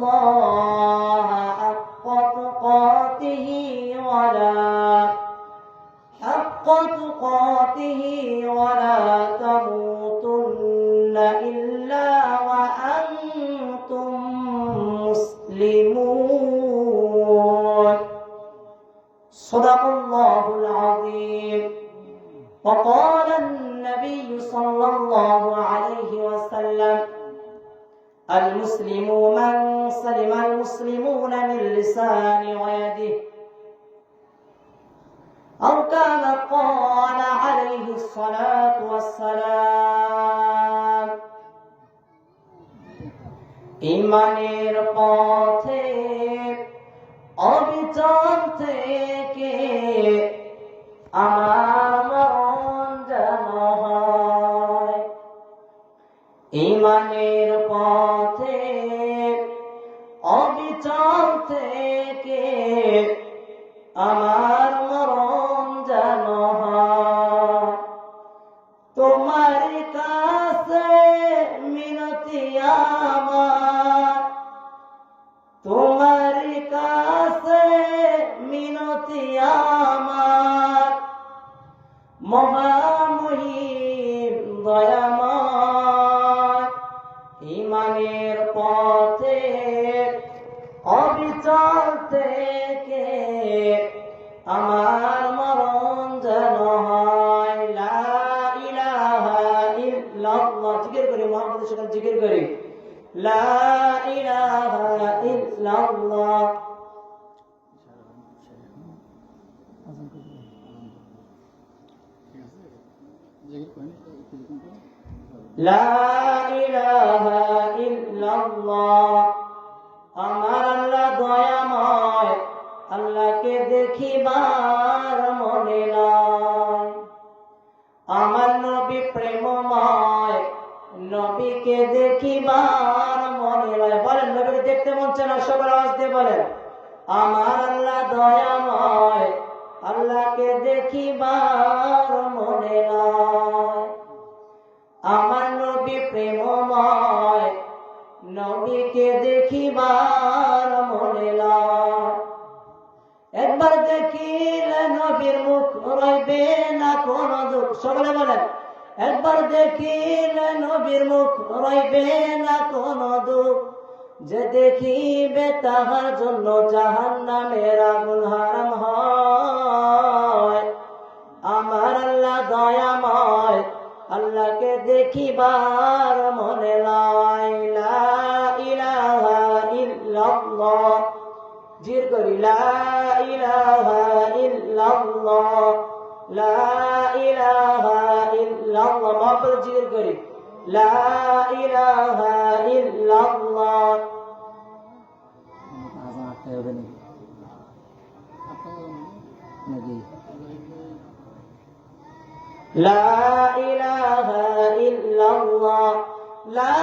الله حق تقاته ولا تموتن إلا وأنتم مسلمون صدق الله العظيم وقال النبي صلى الله عليه وسلم المسلم من سلم المسلمون من لسانه ويده أو كما قال عليه الصلاة والسلام ইমানের পথে অবিচল থেকে আমার মরণ যেন হয় ইমানের পথে অবিচল থেকে আমার মরণ যেন হয় তোমার কাছে মিনতি আমার তোমার কাছে মিনতি আমার মহামহিম দয়াময় ইমানের পথে অবিচল থেকে আমার মরণ যেন হয় লা ইলাহা ইল্লাল্লাহ জিকির করি মুহাম্মদের সাথে জিকির করি লা ইলাহা ইল্লাল্লাহ লা ইলাহা ইল্লাল্লাহ আমার আল্লাহ দয়াময় আল্লাহকে দেখিবার মনে নাই আমার নবী প্রেমময় নবীকে দেখিবার মনে নাই বলেন নবীকে দেখতে মন চায় না সবার আওয়াজ দিয়ে বলেন আমার আল্লাহ দয়াময় আল্লাহকে দেখিবার মনে নাই আমার নবী প্রেমময় নবীকে দেখিবার মনে নাই একবার দেখিলে নবীর মুখ রইবে না কোনো দুঃখ সকলে বলেন একবার দেখিলে নবীর মুখ রইবে না কোনো দুঃখ যে দেখিবে তাহার জন্য জাহান্নামের আগুন হারাম হয় আমার আল্লাহ দয়াময় আল্লাহকে দেখিবার মনে নাই লা ইলাহা ইল্লাল্লাহ জির করি লা ইলাহা ইল্লাল্লাহ লা ইলাহা ইল্লাল্লাহ মহাপদ জির করি লা ইলাহা ইল্লাল্লাহ লা ইলাহা ইল্লাল্লাহ লা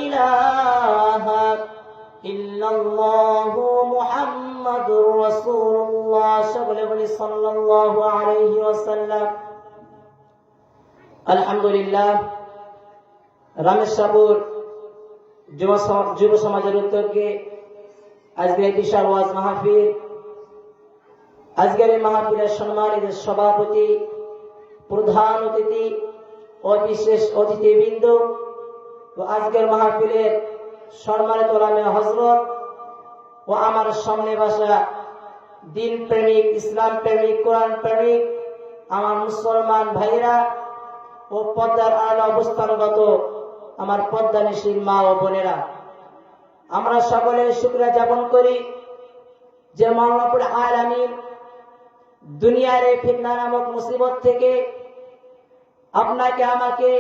ইলাহা ইল্লাল্লাহু মুহাম্মাদুর রাসূলুল্লাহ সকলে বলি সাল্লাল্লাহু আলাইহি ওয়াসাল্লাম আলহামদুলিল্লাহ রামেশ্বরপুর যুব সমাজের উদ্যোগে আজকে বিশাল ওয়াজ মাহফিল আজকের এই মাহফিলের সম্মানিত সভাপতি প্রধান অতিথি ও বিশেষ অতিথিবৃন্দ ও আজকের মাহফিলের সম্মানিত ওলামা হযরত ও আমার সামনে বসা দিন প্রেমিক ইসলাম প্রেমিক কোরআন প্রেমিক আমার মুসলমান ভাইরা ও পর্দার আড়ালে অবস্থানগত আমার পর্দানিশীল মা ও বোনেরা আমরা সকলে শুকরিয়া জ্ঞাপন করি যে মহান রব্বুল আলামিন দুনিয়ার এই ফিতনা নামক মুসিবত থেকে আপনাকে আমাকে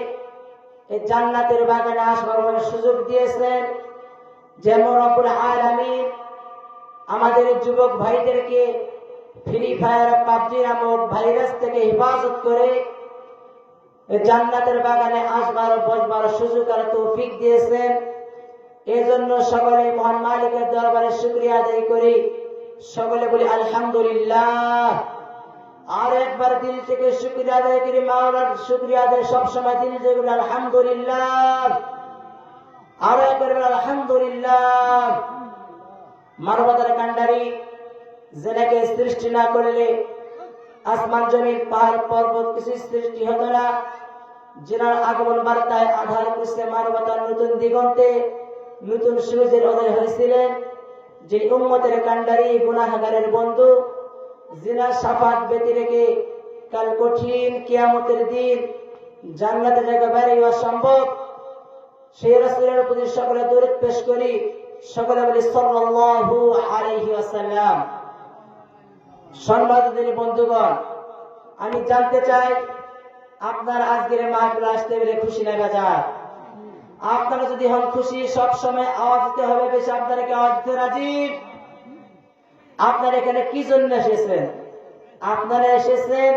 এই জান্নাতের বাগানে আসবার সুযোগ দিয়েছেন যে মহান রব্বুল আলামিন আমাদের যুবক ভাইদেরকে ফ্রি ফায়ার পাবজি নামক ভাইরাস থেকে হেফাজত করে জান্নাতের বাগানে আসবার বসবার সুযোগ আর তৌফিক দিয়েছেন এজন্য সকলে মহান মালিকের দরবারে শুকরিয়া আদায় করি সকলে বলি আলহামদুলিল্লাহ আর একবার দিল থেকে শুকরিয়া আদায় করি মাওলার শুকরিয়া আদায় সব সময় দিল থেকে বলি আলহামদুলিল্লাহ আরো একবার আলহামদুলিল্লাহ। মানবতার কান্ডারি যেনাকে সৃষ্টি না করলে আসমান জমিন পাহাড় পর্বত কিছু সৃষ্টি হতো না, যেনার আগমন বার্তায় আধার করছে মানবতার নতুন দিগন্তে নতুন সূর্যের উদয় হয়েছিলেন, যে উম্মতের কান্ডারি গুনাহগারের বন্ধু, যিনার শাফাত ব্যতি রেখে কাল কঠিন কিয়ামতের দিন জান্নাতে জায়গা বাইরে অসম্ভব, সেই রাসূলের প্রতি সকলে দরুদ পেশ করি, সকলে বলি সাল্লাল্লাহু আলাইহি ওয়াসাল্লাম। সম্মানিত দিনী বন্ধুগণ, আমি জানতে চাই আপনার আজকের মাহফিলে আসতে পেরে খুশি না বেজার? আপনারা যদি হন খুশি, সব সময় আওয়াজ দিতে হবে বেশি, আপনাদেরকে আওয়াজ দিতে রাজি। আপনারা এখানে কি জন্য এসেছেন? আপনারা এসেছেন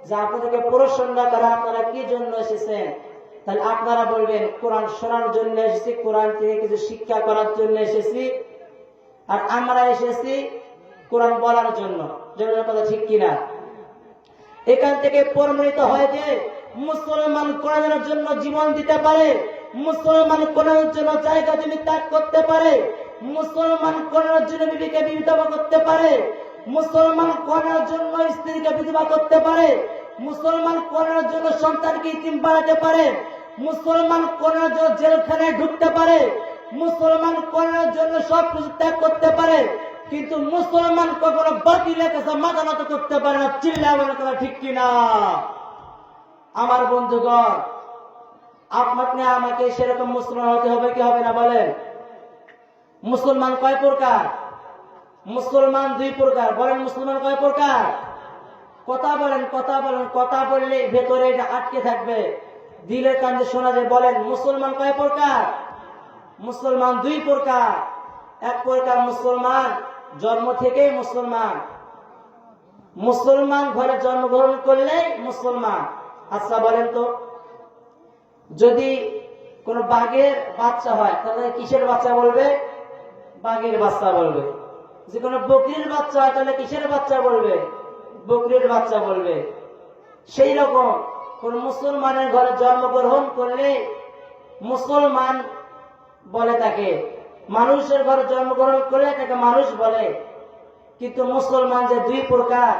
যে আপনাদেরকে প্রসন্ন করা। আপনারা কি জন্য এসেছেন? তাহলে আপনারা বলবেন কোরআন শোনার জন্য এসেছি, কোরআন থেকে কিছু শিক্ষা করার জন্য এসেছি। আর আমরা এসেছি কোরআন বলার জন্য। কথা ঠিক কিনা? এখান থেকে প্রমাণিত হয় যে মুসলমান কোরআনের জন্য জীবন দিতে পারে, মুসলমান কোরআনের জন্য জায়গা জমি ত্যাগ করতে পারে, মুসলমান কোরআনের জন্য বিবিকে বিধবা করতে পারে, মুসলমান কোরআনের জন্য স্ত্রীকে বিধবা করতে পারে, মুসলমান কোরআনের জন্য সন্তানকে ইতিম বানাতে পারে, মুসলমান কোরআনের জন্য জেলখানায় ঢুকতে পারে, মুসলমান কোরআনের জন্য সবকিছু ত্যাগ করতে পারে, কিন্তু মুসলমান কখনো বাতিলের কাছে মাথা নত করতে পারে না। চিল্লাবেন কথা ঠিক কিনা? আমার বন্ধুগণ, আপনাকে আমাকে সেরকম মুসলমান হতে হবে কি হবে না বলেন? মুসলমান কয় প্রকার? মুসলমান দুই প্রকার। বলেন মুসলমান কয় প্রকার? কথা বলেন, কথা বলেন। কথা বললে ভেতরে এটা আটকে থাকবে, দিলের কান্দে শোনা যায়। বলেন মুসলমান কয় প্রকার? মুসলমান দুই প্রকার। এক প্রকার মুসলমান জন্ম থেকেই মুসলমান, মুসলমান ঘরে জন্মগ্রহণ করলেই মুসলমান। আচ্ছা বলেন তো, যদি কোন বাঘের বাচ্চা হয় তাহলে কিসের বাচ্চা বলবে? বাঘের বাচ্চা বলবে। যে কোনো বকরির বাচ্চা হয় তাহলে কিসের বাচ্চা বলবে? বকরির বাচ্চা বলবে। সেই রকম কোন মুসলমানের ঘরে জন্মগ্রহণ করলে মুসলমান বলে তাকে, মানুষের ঘরে জন্মগ্রহণ করলে তাকে মানুষ বলে। কিন্তু মুসলমান যে দুই প্রকার,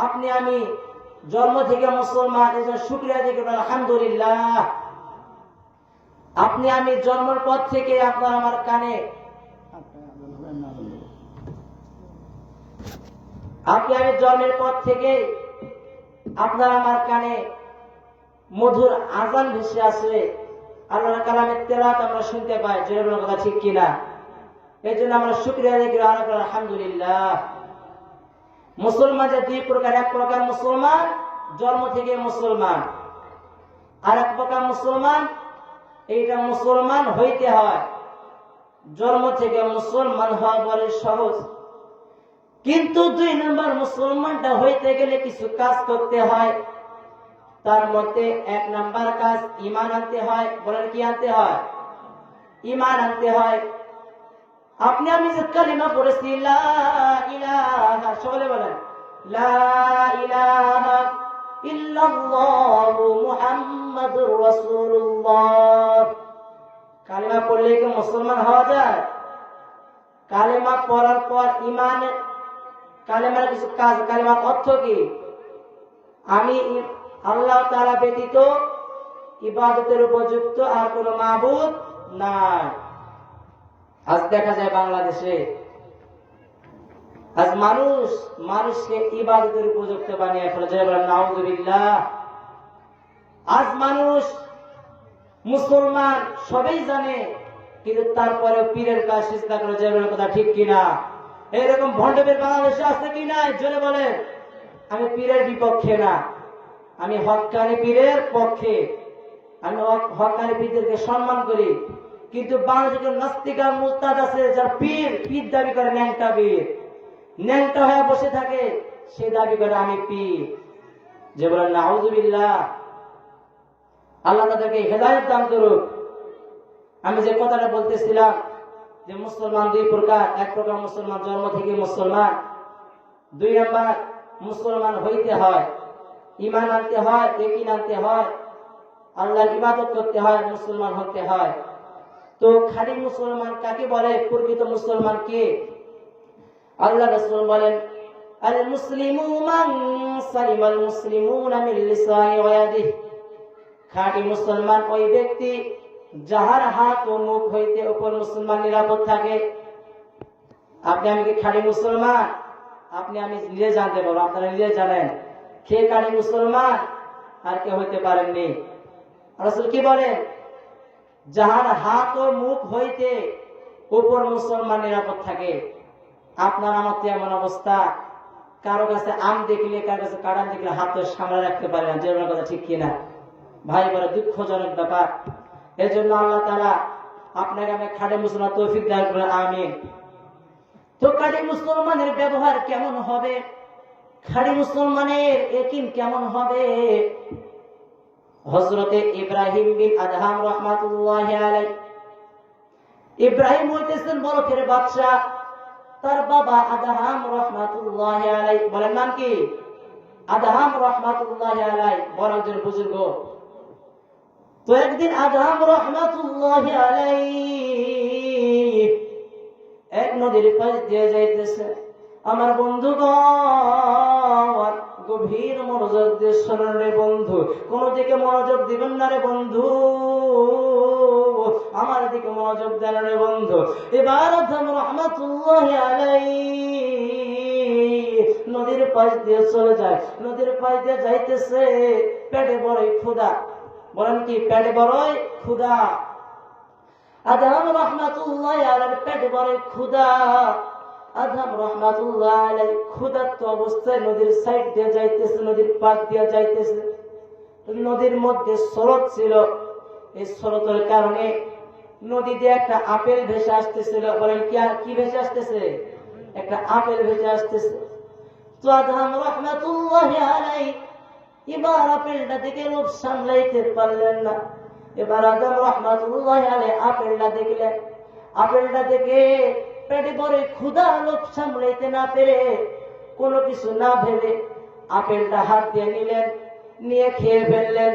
আপনি আমি জন্ম থেকে মুসলমান, এই জন্য শুকরিয়া দিকে আলহামদুলিল্লাহ। আপনি আমি জন্মের পর থেকে আপনার আমার কানে, আপনি আমি জন্মের পর থেকে আপনার আমার কানে মধুর আজান ভেসে আসে, আল্লাহর কালামের তেলাওয়াত আমরা শুনতে পাই। জোরে কথা ঠিক কিনা? এই জন্য আমরা শুকরিয়া আদায় করি আলহামদুলিল্লাহ। মুসলমান যে দুই প্রকার, এক প্রকার মুসলমান জন্ম থেকে মুসলমান, আর এক প্রকার মুসলমান এইটা মুসলমান হইতে হয়। জন্ম থেকে মুসলমান হওয়া বড় সহজ, কিন্তু দুই নম্বর মুসলমানটা হইতে গেলে কিছু কাজ করতে হয়। তার মধ্যে এক নাম্বার কাজ ঈমান আনতে হয়। বলেন কি আনতে হয়? ঈমান আনতে হয়। আপনি আমি যে কালিমা পড়েছি লা ইলাহা, সকলে বলেন লা ইলাহা ইল্লাল্লাহু মুহাম্মাদুর রাসূলুল্লাহ। কালিমা পড়লে কি মুসলমান হওয়া যায়? কালিমা পড়ার পর ঈমান, কালিমার কিছু কাজ। কালিমার অর্থ কি? আমি আল্লাহ তাআলা ব্যতীত ইবাদতের উপযুক্ত আর কোন মাবুদ নাই। আজ দেখা যায় বাংলাদেশে আজ মানুষকে ইবাদতের উপযুক্ত বানিয়ে ফেলেছে। নাউযুবিল্লাহ। আজ মানুষ মুসলমান সবাই জানে, কিন্তু তারপরে পীরের কাছে সিজদা করে। যে কথা ঠিক কিনা? এরকম ভণ্ডপীর বাংলাদেশে আছে কি নাই? জোরে বলেন। আমি পীরের বিপক্ষে না, আমি হক্কানি পীরের পক্ষে। আমি হক্কানি পীরদেরকে সম্মান করি, কিন্তু বাংলাদেশের নাস্তিক আর মুরতাদ আছে যারা পীর দাবি করে, ন্যাংটা পীর, ন্যাংটা হয়ে বসে থাকে, সে দাবি করে আমি পীর। যে বলেন নাউযুবিল্লাহ। আল্লাহ তাদেরকে হেদায়েত দান করুক। আমি যে কথাটা বলতেছিলাম যে মুসলমান দুই প্রকার, এক প্রকার মুসলমান জন্ম থেকে মুসলমান, দুই নাম্বার মুসলমান হইতে হয়, ঈমান আনতে হয়, ইয়াকিন আনতে হয়, আল্লাহর ইবাদত করতে হয়, মুসলমান হতে হয়। তো খাঁটি মুসলমান কাকে বলে? প্রকৃত মুসলমান কে? আল্লাহ রাসূল বলেন, আল মুসলিমু মান সালিমাল মুসলিমুনা মিন লিসানি ওয়া ইয়াদিহি। খাঁটি মুসলমান ওই ব্যক্তি যাহার হাত ও মুখ হইতে অপর মুসলমান নিরাপদ থাকে। আপনি আমি কি খাঁটি মুসলমান? আপনি আমি নিজে জানতে পারবো, আপনারা নিজে জানেন কে খাঁটি মুসলমান আর কে হইতে পারেননি। রাসূল কি বলেন? যাহার হাত ও মুখ হইতে অপর মুসলমান নিরাপদ থাকে। আপনার আমার তো এমন অবস্থা, কারো কাছে আম দেখলে, কারো কাছে কাঁঠাল দেখলে হাত সামনে রাখতে পারে না। যে কথা ঠিক কিনা ভাই? বড় দুঃখজনক ব্যাপার। এই জন্য আল্লাহ তাআলা আপনাকে আমি খাঁটি মুসলমান তৌফিক দান করে, আমিন। তো খাঁটি মুসলমানের ব্যবহার কেমন হবে? খাঁটি মুসলমানের ইয়াকিন কেমন হবে? হযরতে ইব্রাহিম বিন আদহাম রাহমাতুল্লাহি আলাইহি, ইব্রাহিম হইতেছেন বলকের বাদশা। তার বাবা আদহাম রাহমাতুল্লাহি আলাইহি, বলেন নাম কি? আদহাম রাহমাতুল্লাহি আলাইহি, বড় একজন বুজুর্গ। তো একদিন আদহাম রাহমাতুল্লাহি আলাইহি এক নদীর পাশ দিয়ে যাইতেছে। আমার বন্ধুগণ, গভীর মনোযোগ দিয়ে শোনেন রে বন্ধু, কোন দিকে মনোযোগ দিবেন না রে বন্ধু, আমার দিকে মনোযোগ দেন রে বন্ধু। এবার আদম রাহমাতুল্লাহি আলাইহি নদীর পাশ দিয়ে চলে যায়। নদীর পাশ দিয়ে যাইতেছে, পেটে বড়ই ক্ষুধা। বলেন কি? পেটে বড়ই ক্ষুধা। আদম রাহমাতুল্লাহি আলাইহি পেটে বড়ই ক্ষুধা। আদম রাহমাতুল্লাহি আলাইহি ক্ষুধার্ত অবস্থায় নদীর সাইড দিয়ে যাইতেছে, নদীর পাশ দিয়ে যাইতেছে। নদীর মধ্যে স্রোত ছিল, এই স্রোতের কারণে নদী দিয়ে একটা আপেল ভেসে আসতেছিল। বলেন কি ভেসে আসতেছে? একটা আপেল ভেসে আসতেছে। তো আদম রাহমাতুল্লাহি আলাইহি এবার আপেলটা দেখে লোভ সামলাইতে পারলেন না। এবার আদম রাহমাতুল্লাহি আলাইহি আপেলটা দেখলেন। আপেলটা দেখে পেটে বড় ক্ষুধা, লোভ সামলাইতে না পেরে, কোনো কিছু না ভেবে আপেলটা হাত দিয়ে নিলেন, নিয়ে খেয়ে ফেললেন।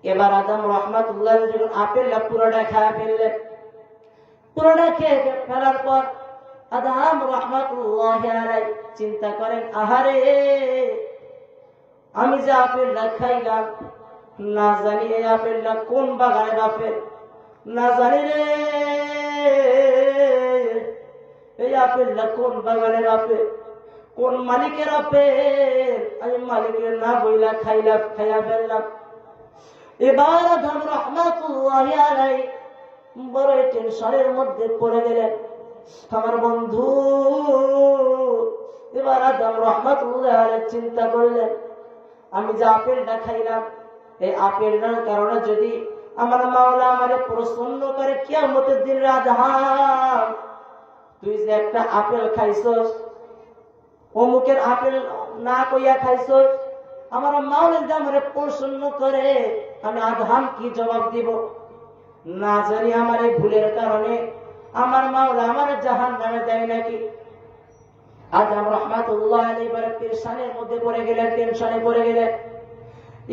এবার আদম রাহমাতুল্লাহি আলাইহি যখন আপেলটা পুরোটা খেয়ে ফেললেন, পুরোটা খেয়ে ফেলার পর আদম রাহমাতুল্লাহি আলাইহি চিন্তা করেন, আহারে আমি যে আপেলটা খাইলাম, না জানি এই আপেলটা কোন বাগানের আপেল, না জানি রে এই আপেলটা কোন বাগানের আপেল, কোন মালিকের আপেল, আমি মালিকের না বইলা খাইয়া ফেললাম। এবার আদম রাহমাতুল্লাহি আলাইহি বড় টেনশনের মধ্যে পড়ে গেলেন। আমার বন্ধু এবার আদম রাহমাতুল্লাহি আলাইহি চিন্তা করলেন, আমি যে আপেলটা খাইলাম, এই আপেলটার কারণে যদি আমার মাওলা আমারে প্রসন্ন করে কিয়ামতের দিন, আদম তুই যে একটা আপেল খাইছস, অমুকের আপেল না কইয়া খাইছস, আমার মাওলা যদি আমারে প্রসন্ন করে, আমি আদম কি জবাব দিব? না জানি আমার এই ভুলের কারণে আমার মাওলা আমার জাহান্নামে দেয় নাকি। আদম রাহমাতুল্লাহি আলাইহি এবারে পেরেশানির মধ্যে পড়ে গেলেন, টেনশনে পড়ে গেলেন।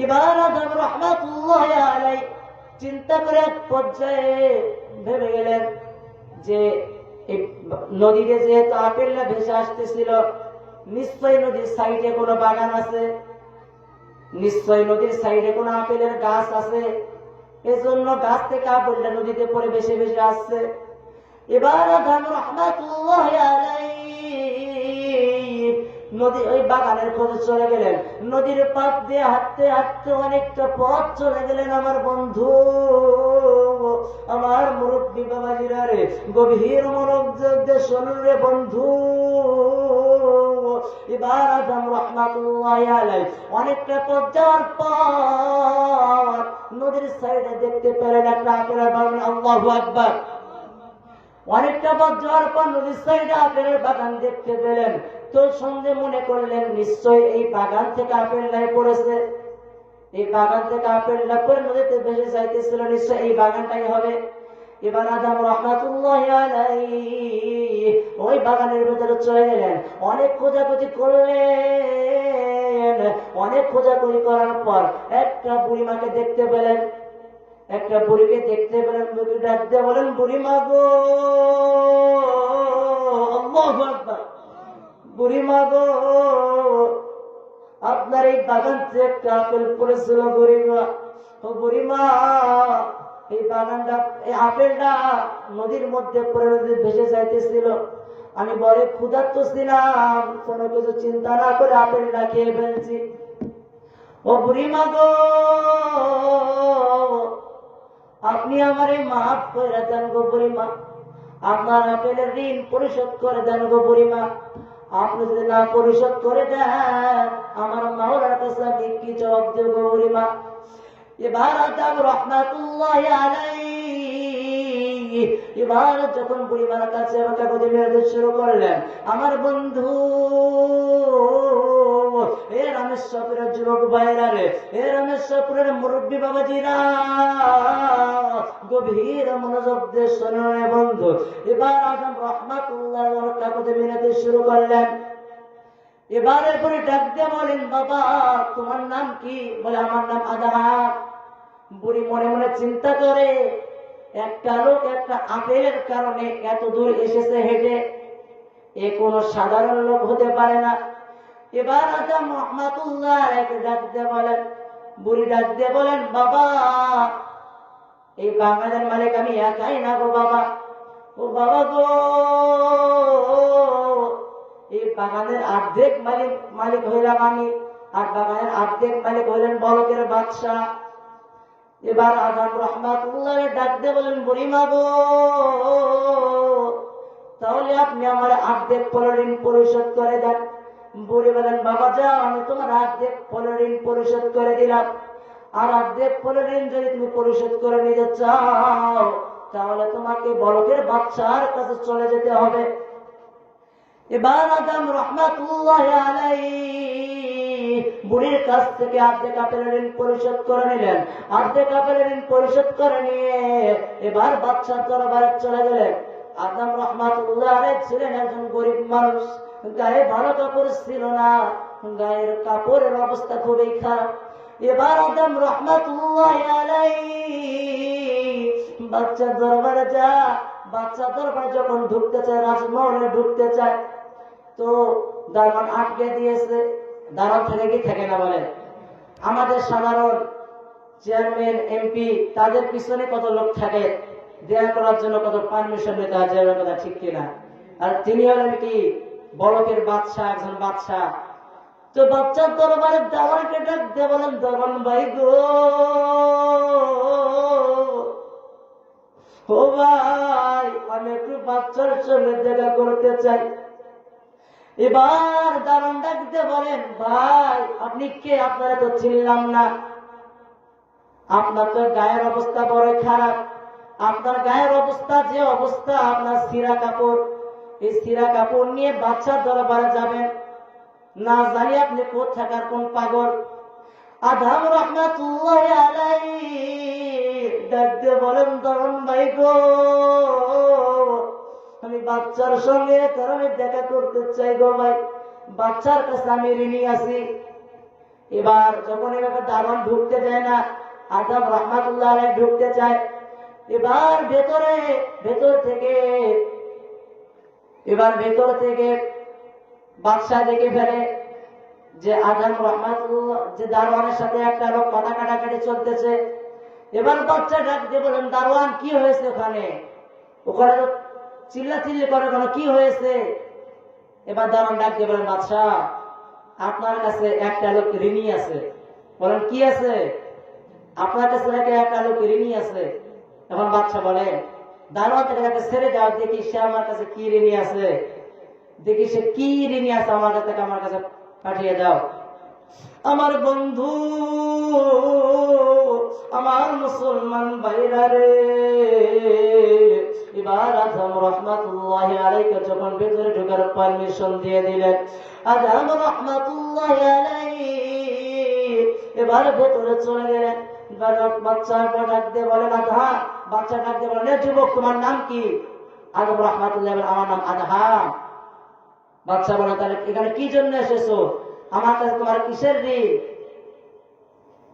এবার আদম রাহমাতুল্লাহি আলাইহি চিন্তা করে এক পর্যায়ে ভেবে গেলেন যে এই নদীতে যেহেতু আপেলটা ভেসে আসতেছিল, নিশ্চয়ই নদীর সাইডে কোনো বাগান আছে, নিশ্চয়ই নদীর সাইডে কোনো আপেলের গাছ আছে, এজন্য গাছ থেকে আপেলটা নদীতে পড়ে ভেসে ভেসে আসছে। এবার আদম রাহমাতুল্লাহি আলাইহি নদী ওই বাগানের খোঁজে চলে গেলেন। নদীর পাশ দিয়ে হাঁটতে হাঁটতে অনেকটা পথ চলে গেলেন। আমার বন্ধু, আমার মুরব্বী বাবাজিরা রে, গভীর মনোযোগ দিয়ে শুনুন রে বন্ধু। এবার আদম রাহমাতুল্লাহি আলাইহি অনেকটা পথ যাওয়ার পর নদীর সাইডে দেখতে পেলেন একটা আপেলের বাগান। আল্লাহু আকবার। অনেকটা পথ যাওয়ার পর নদীর সাইডে আপেলের বাগান দেখতে পেলেন। তো সঙ্গে মনে করলেন নিশ্চয়ই এই বাগান থেকে আপেলটাই পড়েছে, এই বাগান থেকে আপেলটা পড়ে নদীতে ভেসে যাইতেছিল, নিশ্চয়ই এই বাগানটাই হবে। এবার আদম রাহমাতুল্লাহি আলাইহি ওই বাগানের ভেতরে চলে গেলেন। অনেক খোঁজাখুঁজি করলেন। অনেক খোঁজাখুঁজি করার পর একটা বুড়িমাকে দেখতে পেলেন। একটা বুড়িকে দেখতে পেলেন, বুড়ি ডাক দিয়ে বলেন, বুড়ি মা গো, আল্লাহু আকবার, বুড়ি মা গো, আপনার এই বাগান থেকে একটা আপেল পড়েছিল বুড়িমা। ও বুড়িমা, এই বাগানটা, এই আপেলটা নদীর মধ্যে পড়ে নদী ভেসে যাইতেছিল, আমি বড় ক্ষুধার্ত ছিলাম, কোনো কিছু চিন্তা না করে আপেলটা খেয়ে ফেলছি। ও বুড়িমা গো, আপনি আমারে মাফ করে দেন গো বুড়িমা, আপনার আপেলের ঋণ পরিশোধ করে দেন গো বুড়িমা। আপনি যদি না পরিশোধ করে দেন, আমার মাওলার কাছে আমি কি জবাব দেব গো বুড়িমা? এবার আদম রহমাতুল্লাহি আলাইহি এবার যখন বুড়িমার কাছে কাগজে মেরে শুরু করলেন, আমার বন্ধু এ রামেশ্বরের যুবক ভাইরা রে, এ রামেশ্বরের মুরব্বী বাবাজিরা, গভীর মনোযোগ দিয়ে শোনেন বন্ধু। এবার আদম রহমাতুল্লাহ কাগজে মেরে শুরু করলেন। এবার এরপরে ডাক দিয়ে বলেন, বাবা তোমার নাম কি? বলে আমার নাম আদহার। বুড়ি মনে মনে চিন্তা করে, একটা লোক একটা আপেলের কারণে এত দূর এসেছে হেঁটে, এ কোন সাধারণ লোক হতে পারে না। এবার আদম রহমাতুল্লাহ ডাক দিয়ে বলেন, বুড়ি ডাক দিয়ে বলেন, বাবা এই বাগানের মালিক আমি একাই না গো বাবা। ও বাবা গো, এই বাগানের অর্ধেক মালিক হইলাম আমি, আর বাগানের অর্ধেক মালিক হইলেন বলকের বাদশাহ। এবার আদম রহমাতুল্লাহ ডাক দিয়ে বলেন, বুড়িমা গো, তাহলে আপনি আমার অর্ধেক ফলের ঋণ পরিশোধ করে দেন। বুড়ি বলেন, বাবা যাও, আমি তোমার অর্ধেক ফলের ঋণ পরিশোধ করে দিলাম, আর অর্ধেক ফলের ঋণ যদি তুমি পরিশোধ করে নিতে চাও, তাহলে তোমাকে বলকের বাদশার কাছে চলে যেতে হবে। এবার আদম রহমাতুল্লাহ আলাইহি বুড়ির কাছ থেকে অর্ধেক আপেলের ঋণ পরিশোধ করে নিলেন। অর্ধেক আপেলের ঋণ পরিশোধ করে নিয়ে এবার বাদশার দরবারে চলে গেলেন। আদম রহমাতুল্লাহ আলাইহি ছিলেন একজন গরিব মানুষ, গায়ে ভালো কাপড় ছিল না, গায়ের কাপড়ের অবস্থা খুবই খারাপ। এবার আদম রহমাতুল্লাহ আলাইহি বাচ্চার দরবারে যা, বাচ্চা দরবারে যখন ঢুকতে চায়, রাজমহলে ঢুকতে চায়, তো দারোয়ান আটকে দিয়েছে। দারোয়ান থেকে কি থাকে না বলেন? আমাদের সাধারণ চেয়ারম্যান এমপি তাদের পিছনে কত লোক থাকে, দেয়া করার জন্য কত পারমিশন নিতে হয়, কথা ঠিক কিনা? আর তিনি হলেন কি বলকের বাদশাহ, একজন বাদশাহ। তো বাচ্চার দরবারে দারোয়ানকে ডাক দিয়ে বলেন, দারোয়ান ভাই গো, ও ভাই আমি একটু বাচ্চার সঙ্গে দেখা করতে চাই। এবার দারোয়ান ডাক দিয়ে বলেন, ভাই আপনি কে? আপনারা তো চিনলাম না, আপনার তো গায়ের অবস্থা বড় খারাপ, আপনার গায়ের অবস্থা যে অবস্থা, আপনার ছিঁড়া কাপড়, এই ছিঁড়া কাপড় নিয়ে বাচ্চার দরবারে যাবেন, না জানি আপনি কোথাকার কোন পাগল। আদম রহমাতুল্লাহ আলাইহি ডাক দিয়ে বলেন, দারোয়ান ভাই গো, আমি বাচ্চার সঙ্গে কারণে দেখা করতে চাই গো ভাই, বাচ্চার কাছে আমি ঋণী আছি। এবার যখন এভাবে দারোয়ান ঢুকতে যায় না, আদম রহমাতুল্লাহ আলাইহি ঢুকতে চায়। এবার ভেতর থেকে বাদশাহ দেখে ফেলে যে আদম রহমাতুল্লাহ, যে দারোয়ানের সাথে একটা লোক কথা কাটাকাটি চলতেছে। এবার বাচ্চা ডাক দিয়ে বলেন, দারোয়ান কি হয়েছে ওখানে? ওখানে তো চিল্লাচিল্লি করে, কেন কি হয়েছে? এবার দারোয়ান ডাক দিয়ে বলেন, বাদশাহ আপনার কাছে একটা লোক ঋণী আছে। বলেন, কি আছে? আপনার কাছে নাকি একটা লোক ঋণী আছে। এখন বাদশাহ বলে, দারোয়ান থেকে তাকে ছেড়ে যাও, দেখি সে আমার কাছে কি ঋণী আছে, দেখি সে কি ঋণী আছে, আমার কাছে পাঠিয়ে দাও। আমার বন্ধু, আমার মুসলমান ভাইরা রে, এবার আদম রহমাতুল্লাহি আলাইহি যখন ভেতরে ঢোকার পারমিশন দিয়ে দিলেন, আদম রহমাতুল্লাহি আলাইহি এবার ভেতরে চলে গেলেন। বাচ্চার ডাক দিয়ে বলেন, আদহা। বাচ্চা ডাক দিয়ে বলেন, যুবক তোমার নাম কি? আদম রহমাতুল্লাহ, আমার নাম আদহাম। বাচ্চা বলে, তাহলে এখানে কি জন্য এসেছো? আমার কাছে তোমার কিসের ঋণ?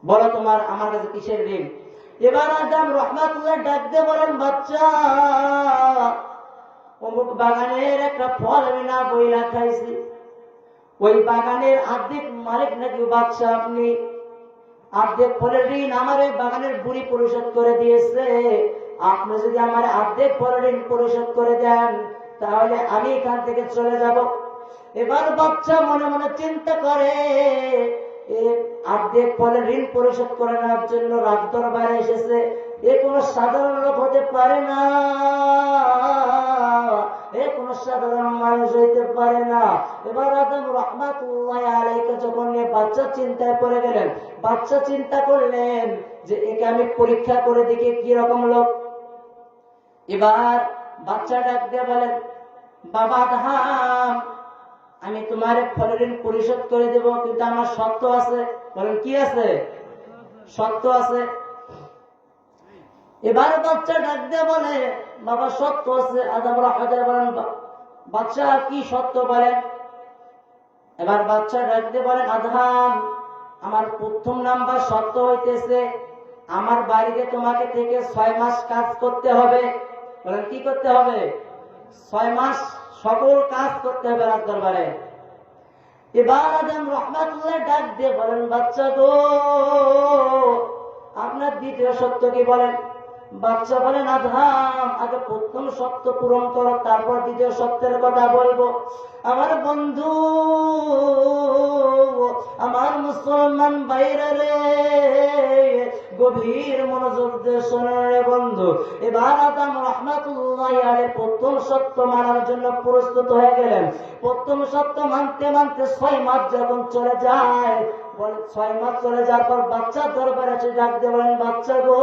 বলো তোমার আমার কাছে কিসের ঋণ? এবার আদম রহমাতুল্লাহ ডাক দিয়ে বলেন, বাচ্চা, অমুক বাগানের একটা ফল আমি না বইলা খাইছি, ওই বাগানের অর্ধেক মালিক নাকি বাচ্চা আপনি, অর্ধেক ফলের ঋণ আমার এই বাগানের বুড়ি পরিশোধ করে দিয়েছে, আপনি যদি আমার অর্ধেক ফলের ঋণ পরিশোধ করে দেন তাহলে আমি এখান থেকে চলে যাব। এবার বাচ্চা মনে মনে চিন্তা করে, অর্ধেক ফলের ঋণ পরিশোধ করে নেওয়ার জন্য রাজ দরবারে এসেছে, এ কোনো সাধারণ লোক হতে পারে না, এ কোনো সাধারণ মানুষ হইতে পারে না। এবার আদম রহমাতুল্লাহ আলাইহি যখন বাচ্চা চিন্তায় পড়ে গেলেন, বাচ্চা চিন্তা করলেন যে একে আমি পরীক্ষা করে দেখি কি রকম লোক। এবার বাচ্চা ডাক দিয়ে বলেন, বাবা আদম, আমি তোমার ফলের ঋণ পরিশোধ করে দেব, কিন্তু আমার শর্ত আছে। বলেন, কি আছে? শর্ত আছে। এবার বাচ্চা ডাক দিয়ে বলে, বাবা শর্ত আছে। আদম রাহমাতুল্লাহ বলেন, বাচ্চা কি শর্ত বলেন? এবার বাচ্চা ডাক দিয়ে বলেন, আদম, আমার প্রথম নাম্বার শর্ত হইতেছে আমার বাড়িতে তোমাকে থেকে 6 মাস কাজ করতে হবে। বলেন, কি করতে হবে? 6 মাস সকল কাজ করতে হবে রাজ দরবারে। এবার আদম রহমাতুল্লাহ ডাক দিয়ে বলেন, বাচ্চা গো, আপনার দ্বিতীয় সত্য কি বলেন? বাচ্চা বলেন, আদম, আগে প্রথম সত্য পূরণ করো, তারপর দ্বিতীয় সত্যের কথা বলবো। আমার বন্ধু, আমার মুসলমান বাইরে রে, গভীর মনোযোগ দিয়ে শোনেন রে বন্ধু। এবার আদম রাহমাতুল্লাহ আলাইহি প্রথম সত্য মানার জন্য প্রস্তুত হয়ে গেলেন। প্রথম সত্য মানতে মানতে 6 মাস যখন চলে যায়, বলে 6 মাস চলে যাওয়ার পর বাচ্চা দরবারে এসে ডাক দিয়ে বলেন, বাচ্চা গো,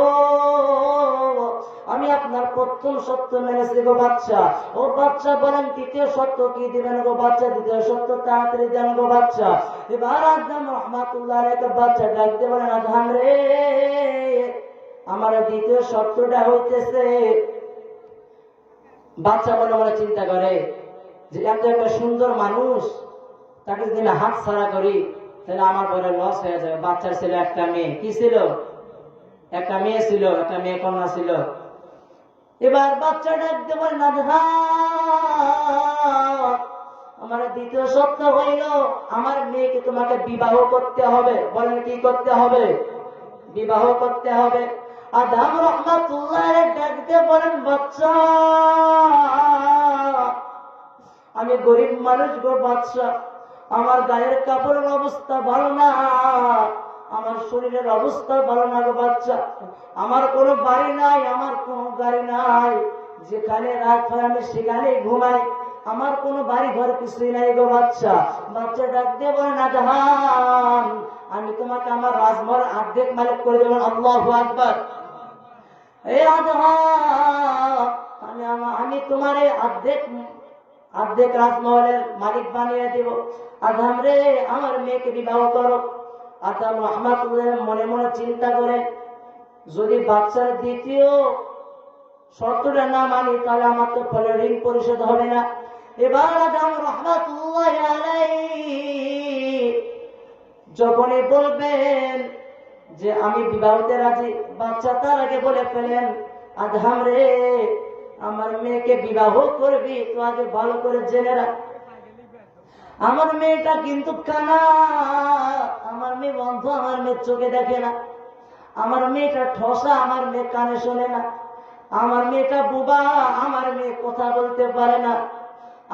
আমি আপনার প্রথম সত্য মেনেছি গো বাচ্চা। ও বাচ্চা বলেন, দ্বিতীয় সত্য কি দিবেন গো বাচ্চা? দ্বিতীয় সত্য তাড়াতাড়ি দেন গো বাচ্চা। এবার আদম রহমাতুল্লাহ আলাইহি বাচ্চা ডাক দিয়ে বলেন, আদম রে, আমার দ্বিতীয় সত্যটা হইতেছে, বাচ্চা মনে মনে চিন্তা করে যে এত একটা সুন্দর মানুষ, তাকে যদি আমি হাত ছাড়া করি তাহলে আমার বড় লস হয়ে যাবে। বাচ্চার ছিল একটা মেয়ে, কি ছিল? একটা মেয়ে ছিল, একটা মেয়ে কন্যা ছিল। এবার বাচ্চা ডাকতে বলেন, আমার দ্বিতীয় সত্য হইল আমার মেয়েকে তোমাকে বিবাহ করতে হবে। বলেন, কি করতে হবে? বিবাহ করতে হবে। আদম রাহমাতুল্লাহ ডাকতে বলেন, বাচ্চা, আমি গরিব মানুষ গো বাচ্চা, আমার গায়ের কাপড়ের অবস্থা ভালো না, আমার শরীরের অবস্থা ভালো না গো বাচ্চা, আমার কোনো বাড়ি নাই, আমার কোনো গাড়ি নাই, যেখানে রাত হয় আমি সেখানে ঘুমাই, আমার কোনো বাড়ি ঘর কিছুই নাই গো বাচ্চা। বাচ্চা ডাক দিয়ে বলেন, আদম, আমি তোমাকে আমার রাজমহল অর্ধেক মালিক করে দেব। আল্লাহু আকবার। এই আদম, আমি তোমার এই অর্ধেক রাজমহলের মালিক বানিয়ে দেব। আদম রে, আমার মেয়েকে বিবাহ করো। আদম রাহমাতুল্লাহ মনে মনে চিন্তা করে, যদি বাচ্চার দ্বিতীয় শর্তটা না মানি তাহলে আমার তো ফলের ঋণ পরিশোধ হবে না। এবার আদম রাহমাতুল্লাহ আলাইহি যখনই বলবেন যে আমি বিবাহতে রাজি, বাচ্চা তার আগে বলে ফেলেন, আদম রে, আমার মেয়েকে বিবাহ করবি তো আগে ভালো করে জেনে রাখ, আমার মেয়েটা কিন্তু কানা, আমার মেয়ে বন্ধু, আমার মেয়ে চোখে দেখে না, আমার মেয়েটা ঠসা, আমার মেয়ে কানে শোনে না, আমার মেয়েটা বুবা, আমার মেয়ে কথা বলতে পারে না,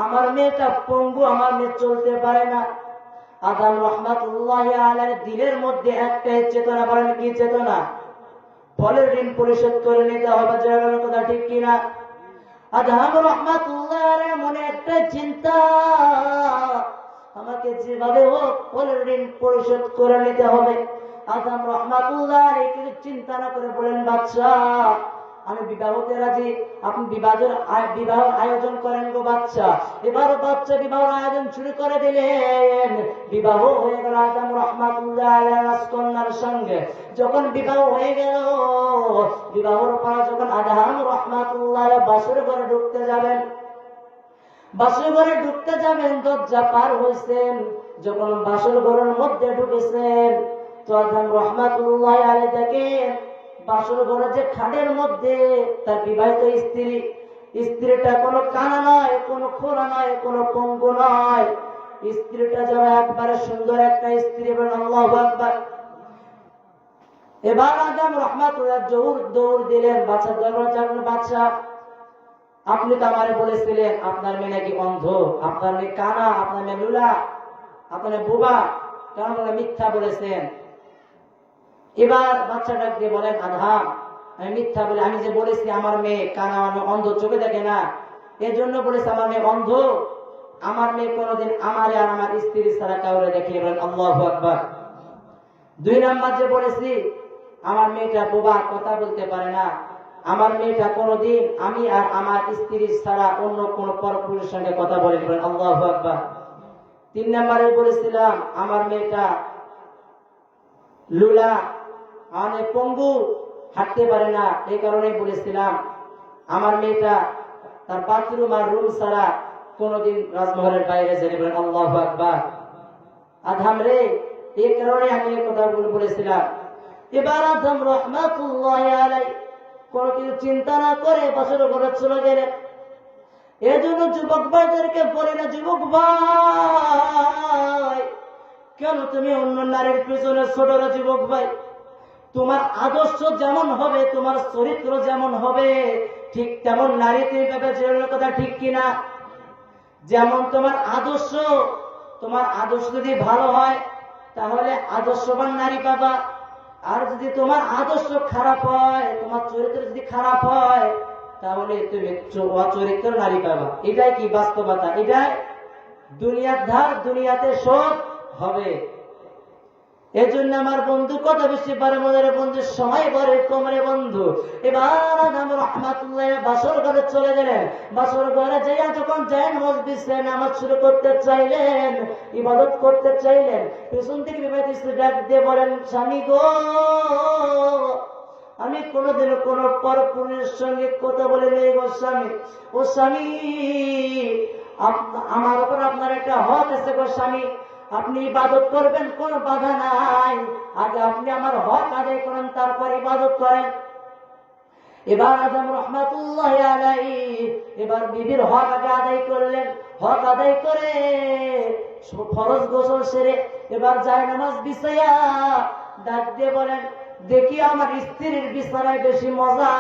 আমার মেয়েটা পঙ্গু, আমার মেয়ে চলতে পারে না। আদম রাহমাতুল্লাহ আলাইহি দিলের মধ্যে একটাই চেতনা। বলেন, কি চেতনা? ফলের ঋণ পরিশোধ করে নিতে হবে। জয়ের কথা ঠিক কিনা? আদম রাহমাতুল্লাহ আলাইহি মনে একটাই চিন্তা, আমাকে যেভাবে হোক ফলের ঋণ পরিশোধ করে নিতে হবে। আদম রাহমাতুল্লাহ আলাইহি কিছু চিন্তা না করে বলেন, বাচ্চা, আমি বিবাহতে রাজি, আপনি বিবাহ আয়োজন করেন গো বাচ্চা। এবার বাচ্চা বিবাহের আয়োজন শুরু করে দিলেন। বিবাহ হয়ে গেল আদম রাহমাতুল্লাহ আলাইহি রাজকন্যার সঙ্গে। যখন বিবাহ হয়ে গেল, বিবাহের পর যখন আদম রাহমাতুল্লাহ আলাইহি বাসর ঘরে ঢুকতে যাবেন, বাসর ঘরে ঢুকতে যাবেন, দরজা পার হয়েছেন, যখন বাসর ঘরের মধ্যে ঢুকেছেন তো আদম রাহমাতুল্লাহ আলাইহি দেখেন বাসর ঘরে যে খাটের মধ্যে তার বিবাহিত স্ত্রীটা কোনো কানা নয়, কোনো খোরা নয়, কোনো পঙ্গু নয়, স্ত্রীটা যারা একবারে সুন্দর একটা স্ত্রী, বলেন আল্লাহু আকবার। এবার আদম রহমাতুল্লাহ দৌড় দিলেন বাচ্চা দরজার, বাচ্চা আপনি তো আমারে বলেছিলেন আপনার মেয়ে নাকি অন্ধ, আপনার মেয়ে কানা, আপনার মেয়ে লুলা, আপনার মেয়ে বোবা, কারণ মিথ্যা বলেছেন। এবার বাচ্চাটা দিয়ে বলেন আদম আমি মিথ্যা বলে, আমি যে বলেছি আমার মেয়ে কানা, আমার অন্ধ, চোখে দেখে না, এর জন্য বলেছে আমার মেয়ে অন্ধ। আমার মেয়ে কোনোদিন আমারে আর আমার স্ত্রী ছাড়া কাউরে দেখিয়ে, বলেন আল্লাহু আকবার। 2 নাম্বার যে বলেছি আমার মেয়েটা বোবা, কথা বলতে পারে না, আমার মেয়েটা কোনোদিন আমি আর আমার স্ত্রী ছাড়া অন্য কোন পরপুরুষের সঙ্গে কথা বলে, বলেন আল্লাহু আকবার। 3 নাম্বারে বলেছিলাম আমার মেয়েটা লুলা, মানে পঙ্গু, হাঁটতে পারে না, এই কারণে বলেছিলাম আমার মেয়েটা তার বাথরুম আর রুম ছাড়া কোনোদিন রাজমহলের বাইরে যাবে, বলেন আল্লাহু আকবার। আদম রে, এই কারণে আমি এই কথা বলেছিলাম। এবার আদম রহমাতুল্লাহ আলাইহি কোনো কিছু চিন্তা না করে বাসর ঘরে চলে গেলেন। এজন্য যুবক ভাইদেরকে বলি না, যুবক ভাই কেন তুমি অন্য নারীর পিছনে ছোট না? যুবক ভাই, তোমার আদর্শ যেমন হবে, তোমার চরিত্র যেমন হবে, ঠিক তেমন নারী তুমি পাবে, কথা ঠিক কিনা? যেমন তোমার আদর্শ যদি ভালো হয় তাহলে আদর্শবান নারী পাবা, আর যদি তোমার আদর্শ খারাপ হয়, তোমার চরিত্র যদি খারাপ হয়, তাহলে তুমি অচরিত্র নারী পাবা। এটাই কি বাস্তবতা, এটাই দুনিয়ার ধার, দুনিয়াতে সব হবে। এজন্য আমার বন্ধু কথা বেশি পারে মনের বন্ধু, সময় বরে কমরে বন্ধু। এবার আদম রহমাতুল্লাহ বাসর ঘরে চলে গেলেন। বাসর ঘরে যাইয়া যখন যায় নামাজ বিছায় নামাজ শুরু করতে চাইলেন, ইবাদত করতে চাইলেন, পিছন থেকে বিবাহিত স্ত্রী ডাক দিয়ে বলেন স্বামী গো, আমি কোনোদিন কোন পরপুরুষের সঙ্গে কথা বলে নেই গো স্বামী। ও স্বামী, আমার উপর আপনার একটা হক আছে গো স্বামী, আপনি ইবাদত করবেন, কোন বাধা নাই, আগে আপনি আমার হক আদায় করেন, তারপর ইবাদত করেন। এবার আদম রহমাতুল্লাহ আলাইহি এবার বিবির হক আগে আদায় করলেন। হক আদায় করে ফরজ গোসল সেরে এবার যায় নামাজ বিছাইয়া ডাক দিয়ে বলেন, দেখি আমার স্ত্রীর বিছানায় বেশি মজা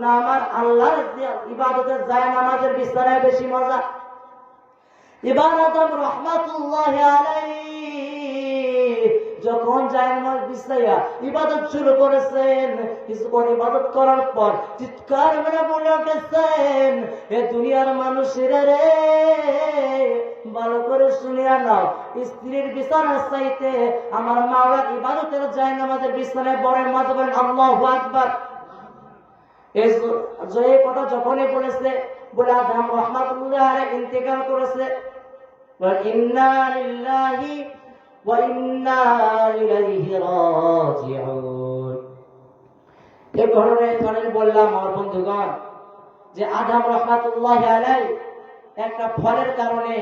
না আমার আল্লাহর ইবাদতের যায় নামাজের বিছানায় বেশি মজা? এবার আদম রহমাতুল্লাহ আলাইহি যখন জায়নামাজ বিছাইয়া ইবাদত শুরু করেছেন, কিছুক্ষণ ইবাদত করার পর চিৎকার মেরে বলে উঠেছেন, এ দুনিয়ার মানুষেরা রে, ভালো করে শুনিয়া নাও, স্ত্রীর বিছানার চাইতে আমার মাওলার ইবাদতের জায়নামাজের বিছানায় বড় মজা, বলেন আল্লাহু আকবার। এই কথা যখনই বলেছে, বলে আদম রহমাতুল্লাহ আলাইহি ইন্তেকাল করেছে। ইন্না লিল্লাহি ওয়া ইন্না ইলাইহি রাজিউন। এই ঘটনায় বললাম আমার বন্ধুগণ যে আদম রহমাতুল্লাহ আলাইহি একটা ফলের কারণে,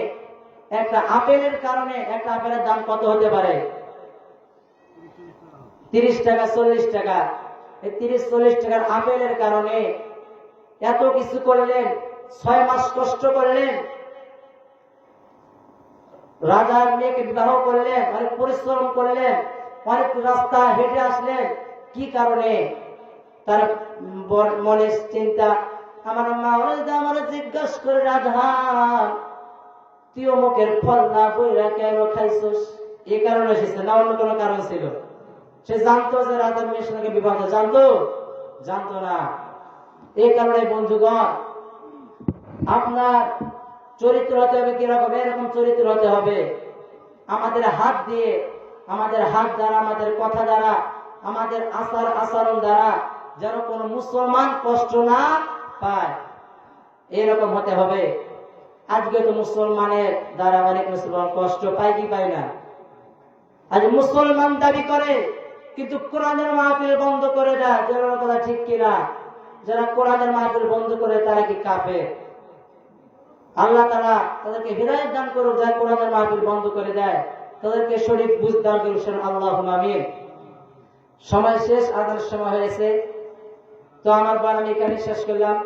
একটা আপেলের কারণে, একটা আপেলের দাম কত হতে পারে? 30 টাকা 40 টাকা। এই 30-40 টাকার আপেলের কারণে এত কিছু করলেন, 6 মাস কষ্ট করলেন, রাজার মেয়েকে বিবাহ করলেন, অনেক পরিশ্রম করলেন, অনেক রাস্তা হেঁটে আসলেন। কি কারণে? তার মনের চিন্তা, আমার মা আমার জিজ্ঞাসা করে, রাধা তুই অমুকের ফল না বইরা কেন খাইছিস? এই কারণে এসেছে না অন্য কোনো কারণ ছিল? সে জানতো যে রাজার মেয়ের সঙ্গে বিবাহ, জানতো না। এই কারণে বন্ধুগণ আপনার চরিত্র হতে হবে কিরকম? এরকম চরিত্র হতে হবে আমাদের হাত দিয়ে, আমাদের হাত দ্বারা, আমাদের কথা দ্বারা, আমাদের আচরণ দ্বারা যেন কোনো মুসলমান কষ্ট না পায়, এরকম হতে হবে। আজকে তো মুসলমানের দ্বারা অনেক মুসলমান কষ্ট পায় কি পায় না? আজ মুসলমান দাবি করে কিন্তু কোরআনের মাহফিল বন্ধ করে দেয়। যারা কথা ঠিক কিনা? যারা কোরআনের মাহফিল বন্ধ করে তারা কি কাফের? আল্লাহ তাআলা তাদেরকে হিদায়াত দান করুক, যারা কোরআনের মাহফিল বন্ধ করে দেয় তাদেরকে সঠিক বুঝ দান করুক, আল্লাহুম্মা আমিন। সময় শেষ, আজানের সময় হয়েছে। তো আমার বাণী আমি এখানে শেষ করলাম।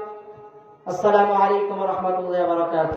আসসালামু আলাইকুম ওয়া রাহমাতুল্লাহি ওয়া বারাকাতুহু।